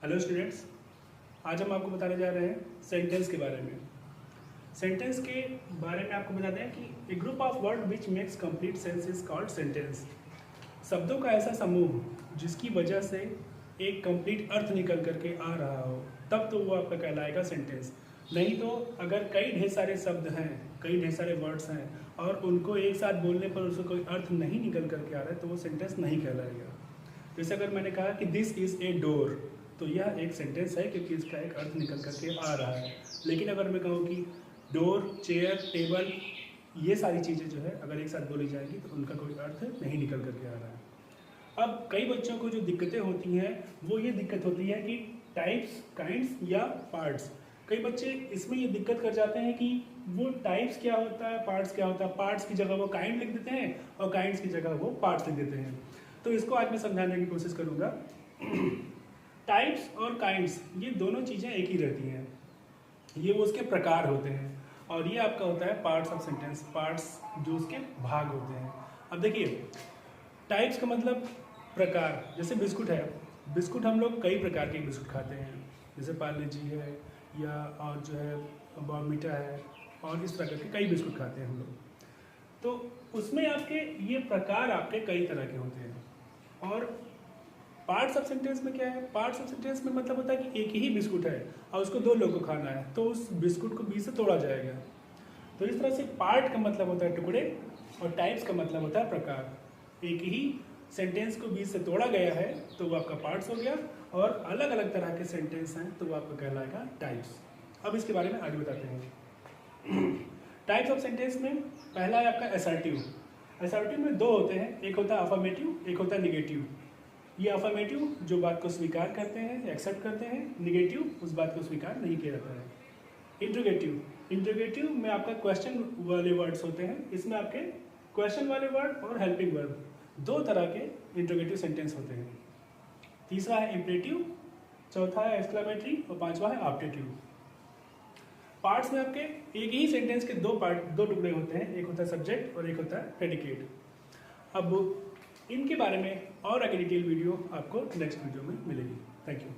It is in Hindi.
हेलो स्टूडेंट्स, आज हम आपको बताने जा रहे हैं सेंटेंस के बारे में। सेंटेंस के बारे में आपको बताते हैं कि a group of word which makes complete sense is called sentence. शब्दों का ऐसा समूह जिसकी वजह से एक कंप्लीट अर्थ निकल करके आ रहा हो, तब तो वो आपका कहलाएगा सेंटेंस। नहीं तो अगर कई ढेर सारे शब्द हैं, कई ढेर सारे वर्ड्स हैं और उनको एक साथ बोलने पर उसको कोई अर्थ नहीं निकल करके आ रहा है तो वो सेंटेंस नहीं कहलाएगा। जैसे अगर मैंने कहा कि दिस इज़ ए डोर, तो यह एक सेंटेंस है क्योंकि इसका एक अर्थ निकल करके आ रहा है। लेकिन अगर मैं कहूँ कि डोर, चेयर, टेबल, ये सारी चीज़ें जो है अगर एक साथ बोली जाएंगी तो उनका कोई अर्थ नहीं निकल करके आ रहा है। अब कई बच्चों को जो दिक्कतें होती हैं वो ये दिक्कत होती है कि टाइप्स, काइंड्स या पार्ट्स। कई बच्चे इसमें ये दिक्कत कर जाते हैं कि वो टाइप्स क्या होता है, पार्ट्स क्या होता है। पार्ट्स की जगह वो काइंड लिख देते हैं और काइंड्स की जगह वो पार्ट्स लिख देते हैं। तो इसको आज मैं समझाने की कोशिश करूँगा। टाइप्स और काइंड्स ये दोनों चीज़ें एक ही रहती हैं, ये वो उसके प्रकार होते हैं। और ये आपका होता है पार्ट्स ऑफ सेंटेंस, पार्ट्स जो उसके भाग होते हैं। अब देखिए, टाइप्स का मतलब प्रकार। जैसे बिस्कुट है, बिस्कुट हम लोग कई प्रकार के बिस्कुट खाते हैं, जैसे पार्ले जी है या और जो है बॉर्नवीटा है, और इस प्रकार के कई बिस्कुट खाते हैं हम लोग। तो उसमें आपके ये प्रकार आपके कई तरह के होते हैं। और पार्ट्स ऑफ सेंटेंस में क्या है? पार्ट्स ऑफ सेंटेंस में मतलब होता है कि एक ही बिस्कुट है और उसको दो लोगों को खाना है, तो उस बिस्कुट को बीच से तोड़ा जाएगा। तो इस तरह से पार्ट का मतलब होता है टुकड़े और टाइप्स का मतलब होता है प्रकार। एक ही सेंटेंस को बीच से तोड़ा गया है तो वो आपका पार्ट्स हो गया, और अलग अलग तरह के सेंटेंस हैं तो वो आपका कहलाएगा टाइप्स। अब इसके बारे में आगे बताते हैं। टाइप्स ऑफ सेंटेंस में पहला है आपका असर्टिव। असर्टिव में दो होते हैं, एक होता है अफर्मेटिव, एक होता है निगेटिव। ये अफर्मेटिव जो बात को स्वीकार करते हैं, एक्सेप्ट करते हैं। निगेटिव उस बात को स्वीकार नहीं किया जाता है। इंट्रोगेटिव, इंट्रोगेटिव में आपका क्वेश्चन वाले वर्ड्स होते हैं। इसमें आपके क्वेश्चन वाले वर्ड और हेल्पिंग वर्ड, दो तरह के इंट्रोगेटिव सेंटेंस होते हैं। तीसरा है इम्परेटिव, चौथा है एक्सक्लेमेटरी और पांचवा है ऑप्टेटिव। पार्ट्स में आपके एक ही सेंटेंस के दो टुकड़े होते हैं, एक होता है सब्जेक्ट और एक होता है प्रेडिकेट। अब इनके बारे में और आगे डिटेल वीडियो आपको नेक्स्ट वीडियो में मिलेगी। Thank you.